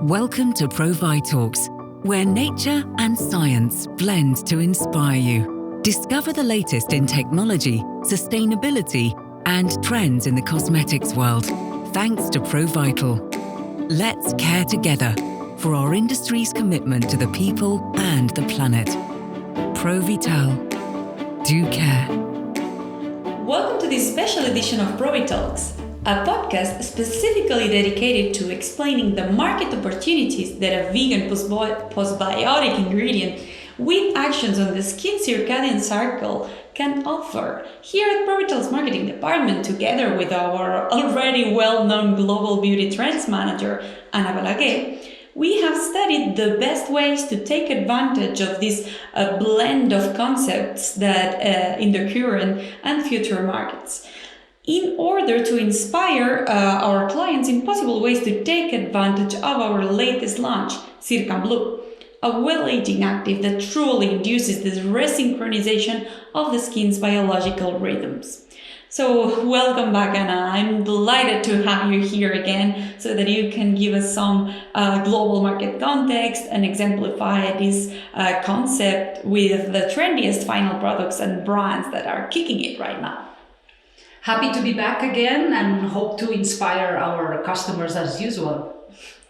Welcome to Provitalks, where nature and science blend to inspire you. Discover the latest in technology, sustainability, and trends in the cosmetics world, thanks to Provital. Let's care together for our industry's commitment to the people and the planet. Provital. Do care. Welcome to this special edition of Provitalks, a podcast specifically dedicated to explaining the market opportunities that a vegan postbiotic ingredient with actions on the skin circadian cycle can offer. Here at Provital's marketing department, together with our already well-known global beauty trends manager, Anna Balaguer, we have studied the best ways to take advantage of this blend of concepts that in the current and future markets, in order to inspire our clients in possible ways to take advantage of our latest launch, Circanblue, a well-aging active that truly induces this resynchronization of the skin's biological rhythms. So welcome back, Anna. I'm delighted to have you here again so that you can give us some global market context and exemplify this concept with the trendiest final products and brands that are kicking it right now. Happy to be back again and hope to inspire our customers as usual.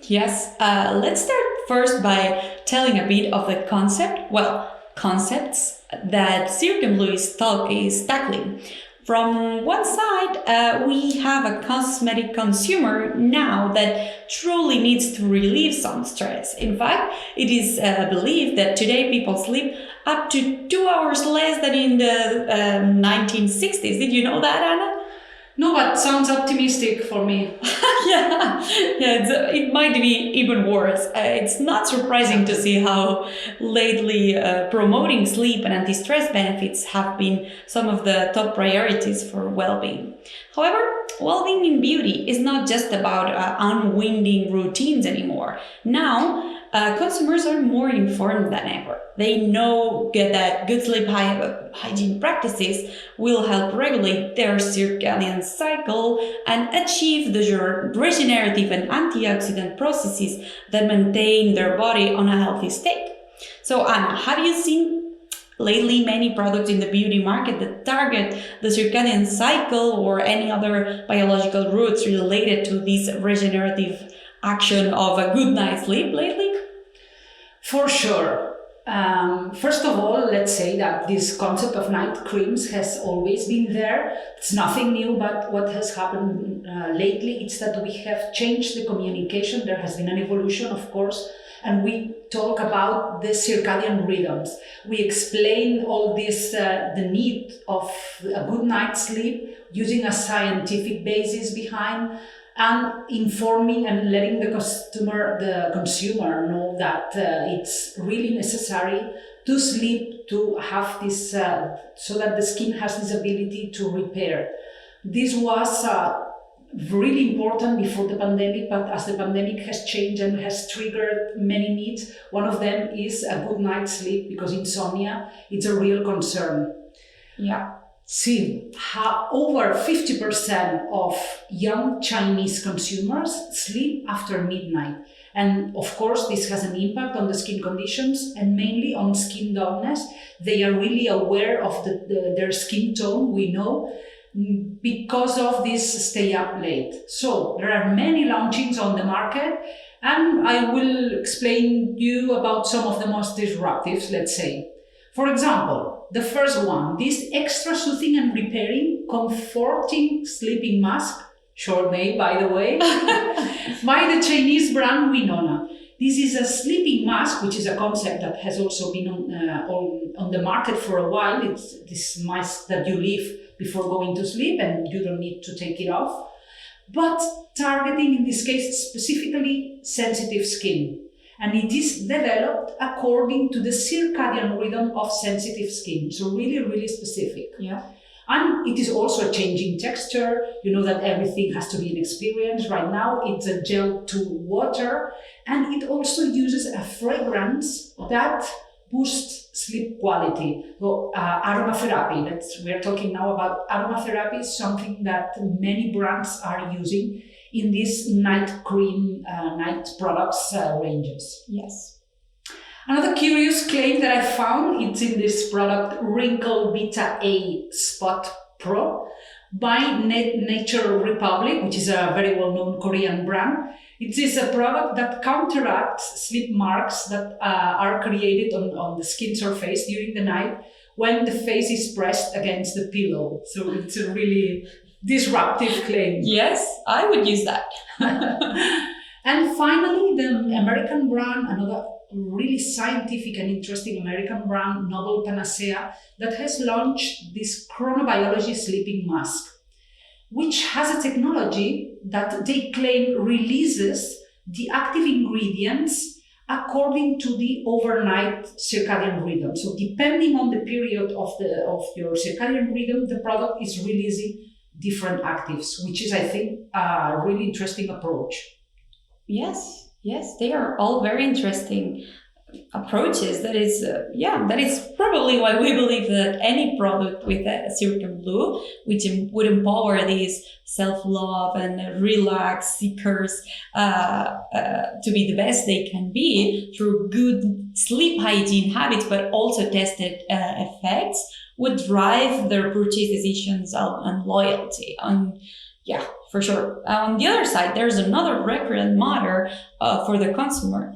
Yes, let's start first by telling a bit of the concepts that Circanblue is tackling. From one side, we have a cosmetic consumer now that truly needs to relieve some stress. In fact, it is believed that today people sleep up to 2 hours less than in the 1960s. Did you know that, Anna? No, but sounds optimistic for me. It might be even worse. It's not surprising to see how lately promoting sleep and anti-stress benefits have been some of the top priorities for well-being. However, well-being in beauty is not just about unwinding routines anymore. Now, consumers are more informed than ever. They know that good sleep hygiene practices will help regulate their circadian cycle and achieve the regenerative and antioxidant processes that maintain their body on a healthy state. So, Anna, have you seen lately many products in the beauty market that target the circadian cycle or any other biological routes related to this regenerative action of a good night's sleep lately? For sure. First of all, let's say that this concept of night creams has always been there. It's nothing new, but what has happened lately is that we have changed the communication. There has been an evolution, of course, and we talk about the circadian rhythms. We explain all this, the need of a good night's sleep using a scientific basis behind, and informing and letting the consumer know that it's really necessary to sleep, to have this, so that the skin has this ability to repair. This was really important before the pandemic, but as the pandemic has changed and has triggered many needs, one of them is a good night's sleep, because insomnia, it's a real concern. Yeah. See, how over 50% of young Chinese consumers sleep after midnight. And of course, this has an impact on the skin conditions and mainly on skin dullness. They are really aware of their skin tone, we know, because of this stay up late. So there are many launchings on the market, and I will explain you about some of the most disruptives, let's say. For example, the first one, this extra soothing and repairing, comforting sleeping mask, short name by the way, by the Chinese brand Winona. This is a sleeping mask, which is a concept that has also been on the market for a while. It's this mask that you leave before going to sleep and you don't need to take it off, but targeting in this case specifically sensitive skin. And it is developed according to the circadian rhythm of sensitive skin. So really, really specific. Yeah. And it is also a changing texture. You know that everything has to be an experience. Right now, it's a gel to water. And it also uses a fragrance that boosts sleep quality. So aromatherapy, we're talking now about aromatherapy, something that many brands are using. in these night cream, night products ranges. Yes. Another curious claim that I found, it's in this product Wrinkle Vita A Spot Pro by Nature Republic, which is a very well-known Korean brand. It is a product that counteracts sleep marks that are created on the skin surface during the night when the face is pressed against the pillow. So it's a really disruptive claim. Yes, I would use that. And finally, the American brand, another really scientific and interesting American brand, Novel Panacea, that has launched this chronobiology sleeping mask, which has a technology that they claim releases the active ingredients according to the overnight circadian rhythm. So depending on the period of your circadian rhythm, the product is releasing different actives, which is, I think, a really interesting approach. Yes, they are all very interesting approaches. That is probably why we believe that any product with a Circanblue, which would empower these self-love and relax seekers to be the best they can be through good sleep hygiene habits, but also tested effects, would drive their purchase decisions and loyalty. Yeah, for sure. On the other side, there's another recurrent matter for the consumer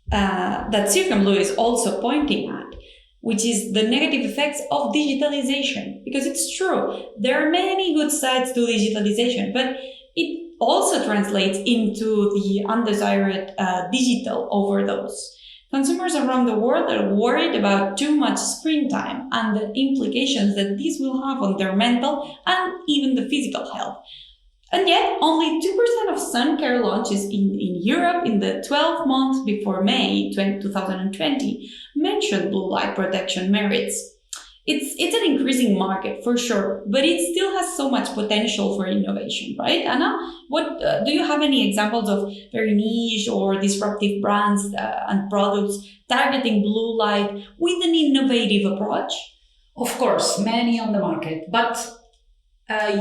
that Circanblue is also pointing at, which is the negative effects of digitalization. Because it's true, there are many good sides to digitalization, but it also translates into the undesired digital overdose. Consumers around the world are worried about too much screen time and the implications that this will have on their mental and even the physical health. And yet, only 2% of sun care launches in Europe in the 12 months before May 2020 mentioned blue light protection merits. It's an increasing market for sure, but it still has so much potential for innovation, right, Anna? What do you have any examples of very niche or disruptive brands and products targeting blue light with an innovative approach? Of course, many on the market, but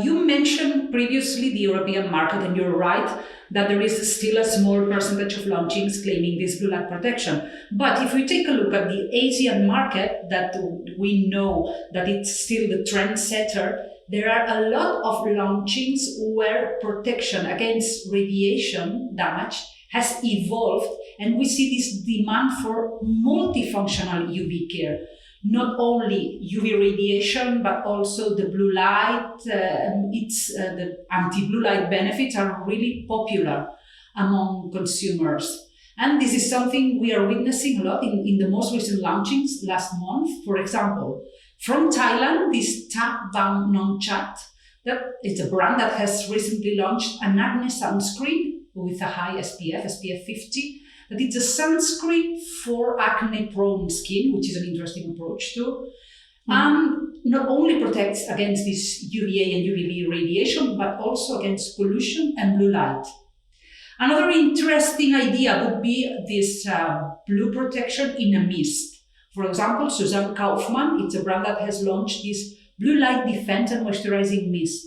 you mentioned previously the European market, and you're right that there is still a small percentage of launchings claiming this blue light protection. But if we take a look at the Asian market, that we know that it's still the trendsetter, there are a lot of launchings where protection against radiation damage has evolved, and we see this demand for multifunctional UV care. Not only UV radiation, but also the blue light. The anti-blue light benefits are really popular among consumers. And this is something we are witnessing a lot in the most recent launchings last month. For example, from Thailand, this Tap Bang Non Chat, that it's a brand that has recently launched an acne sunscreen with a high SPF 50, that it's a sunscreen for acne-prone skin, which is an interesting approach too. Not only protects against this UVA and UVB radiation, but also against pollution and blue light. Another interesting idea would be this blue protection in a mist. For example, Susanne Kaufmann, it's a brand that has launched this blue light defense and moisturizing mist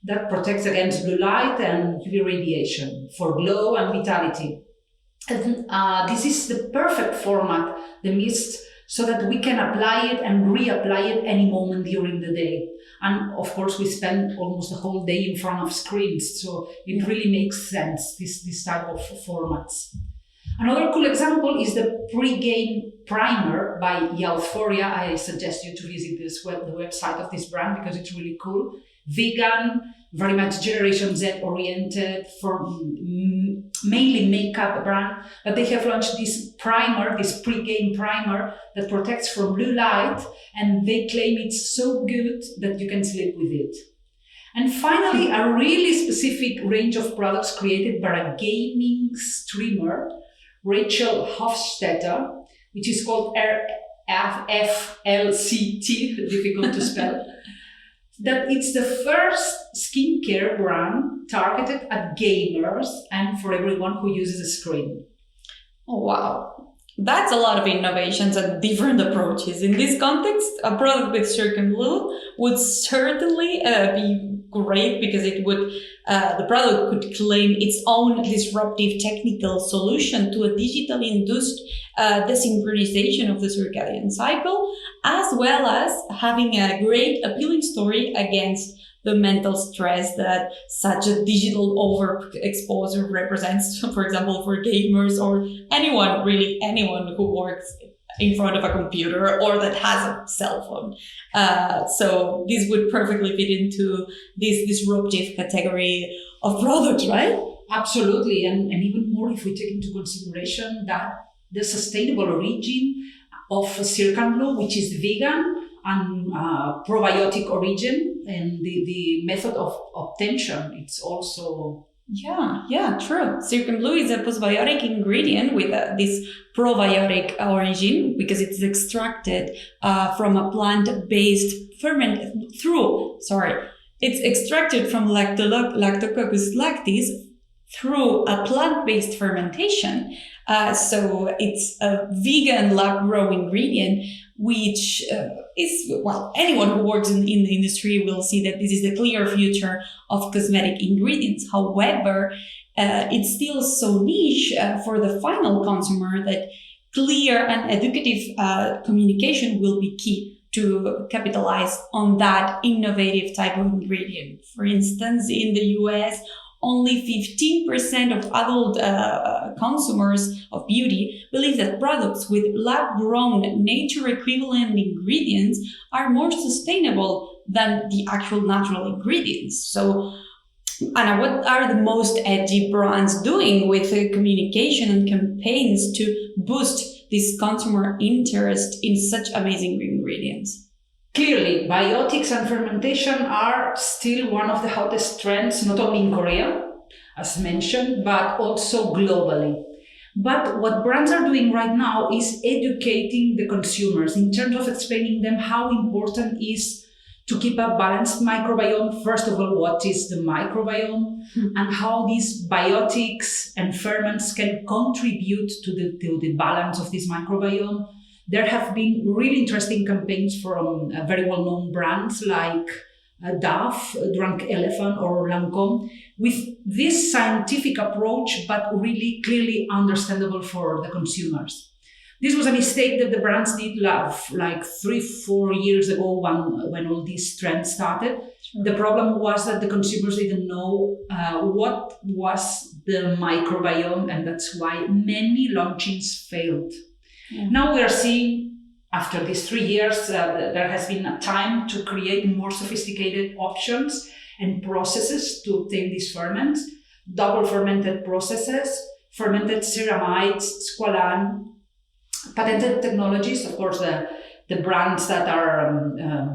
that protects against blue light and UV radiation for glow and vitality. And this is the perfect format, the mist, so that we can apply it and reapply it any moment during the day. And of course, we spend almost the whole day in front of screens, so it really makes sense, this type of formats. Another cool example is the pre-game primer by Euphoria. I suggest you to visit the website of this brand because it's really cool. Vegan, very much Generation Z oriented, for mainly makeup brand, but they have launched this primer, this pre-game primer that protects from blue light, and they claim it's so good that you can sleep with it. And finally, a really specific range of products created by a gaming streamer, Rachel Hofstetter, which is called FLCT, difficult to spell. That it's the first skincare brand targeted at gamers and for everyone who uses a screen. Oh, wow. That's a lot of innovations and different approaches. In this context, a product with Circanblue would certainly be great because it would the product could claim its own disruptive technical solution to a digitally induced desynchronization of the circadian cycle, as well as having a great appealing story against the mental stress that such a digital overexposure represents, for example, for gamers or anyone who works in front of a computer or that has a cell phone. So this would perfectly fit into this disruptive category of products, right? Absolutely. And even more if we take into consideration that the sustainable origin of Circanblue, which is vegan and probiotic origin, and the method of obtention, it's also... Yeah, true. Circanblue is a postbiotic ingredient with this probiotic origin because it's extracted from a plant-based It's extracted from Lactococcus lactis through a plant-based fermentation. So it's a vegan lab-grown ingredient, which anyone who works in the industry will see that this is the clear future of cosmetic ingredients. However, it's still so niche for the final consumer that clear and educative communication will be key to capitalize on that innovative type of ingredient. For instance, in the US, only 15% of adult consumers of beauty believe that products with lab-grown, nature-equivalent ingredients are more sustainable than the actual natural ingredients. So, Anna, what are the most edgy brands doing with communication and campaigns to boost this consumer interest in such amazing ingredients? Clearly, biotics and fermentation are still one of the hottest trends, not only in Korea, as mentioned, but also globally. But what brands are doing right now is educating the consumers in terms of explaining them how important it is to keep a balanced microbiome. First of all, what is the microbiome and how these biotics and ferments can contribute to the balance of this microbiome. There have been really interesting campaigns from very well-known brands like Dove, Drunk Elephant, or Lancome, with this scientific approach, but really clearly understandable for the consumers. This was a mistake that the brands did like 3-4 years ago when all these trends started. Sure. The problem was that the consumers didn't know what was the microbiome, and that's why many launchings failed. Yeah. Now we are seeing, after these 3 years, there has been a time to create more sophisticated options and processes to obtain these ferments, double fermented processes, fermented ceramides, squalane, patented technologies, of course, the brands that are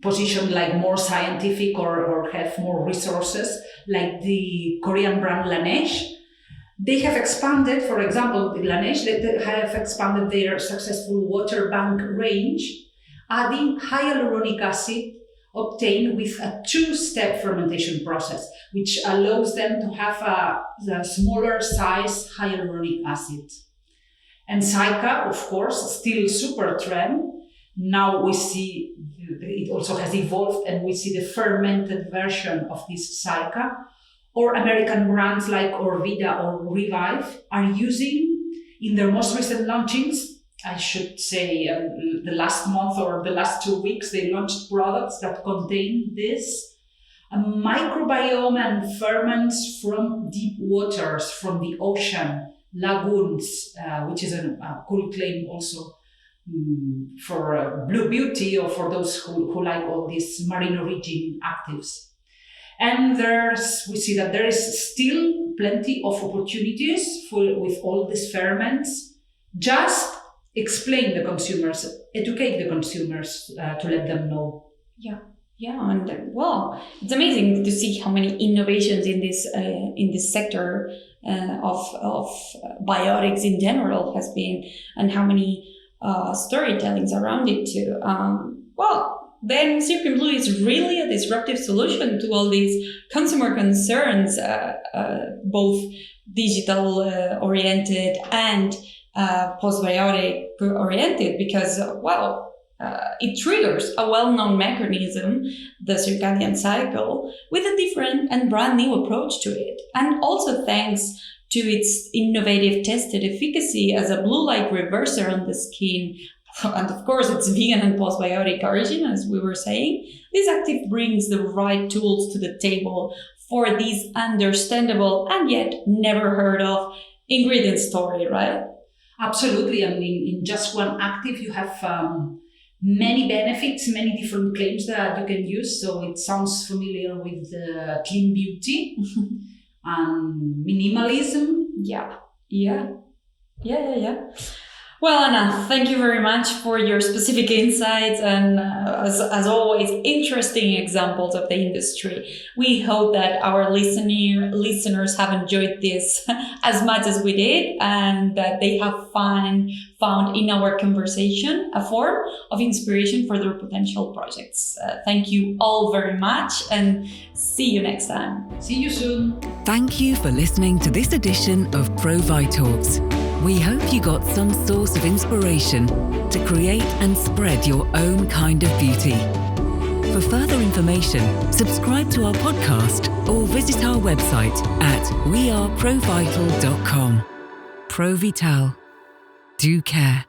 positioned like more scientific or have more resources, like the Korean brand Laneige. They have expanded, for example, Laneige, they have expanded their successful water bank range, adding hyaluronic acid obtained with a 2-step fermentation process, which allows them to have a smaller size hyaluronic acid. And Cica, of course, still super trend. Now we see it also has evolved, and we see the fermented version of this Cica. Or American brands like Orveda or Revive are using, in their most recent launchings, I should say the last month or the last 2 weeks, they launched products that contain this microbiome and ferments from deep waters, from the ocean, lagoons, which is a cool claim also for Blue Beauty or for those who like all these marine origin actives. And we see that there is still plenty of opportunities with all these ferments. Just explain the consumers, educate the consumers to let them know. Yeah, and it's amazing to see how many innovations in this sector of biotics in general has been, and how many storytellings around it too. Then Circanblue is really a disruptive solution to all these consumer concerns, both digital oriented and postbiotic oriented, because it triggers a well-known mechanism, the circadian cycle, with a different and brand new approach to it. And also thanks to its innovative tested efficacy as a blue light reverser on the skin, and of course its vegan and postbiotic origin, as we were saying, this active brings the right tools to the table for this understandable and yet never heard of ingredient story, right? Absolutely. I mean, in just one active, you have many benefits, many different claims that you can use. So it sounds familiar with clean beauty and minimalism. Yeah. Well, Anna, thank you very much for your specific insights and, as always, interesting examples of the industry. We hope that our listeners have enjoyed this as much as we did, and that they have found in our conversation a form of inspiration for their potential projects. Thank you all very much, and see you next time. See you soon. Thank you for listening to this edition of Provitalks. We hope you got some source of inspiration to create and spread your own kind of beauty. For further information, subscribe to our podcast or visit our website at weareprovital.com. Provital. Do care.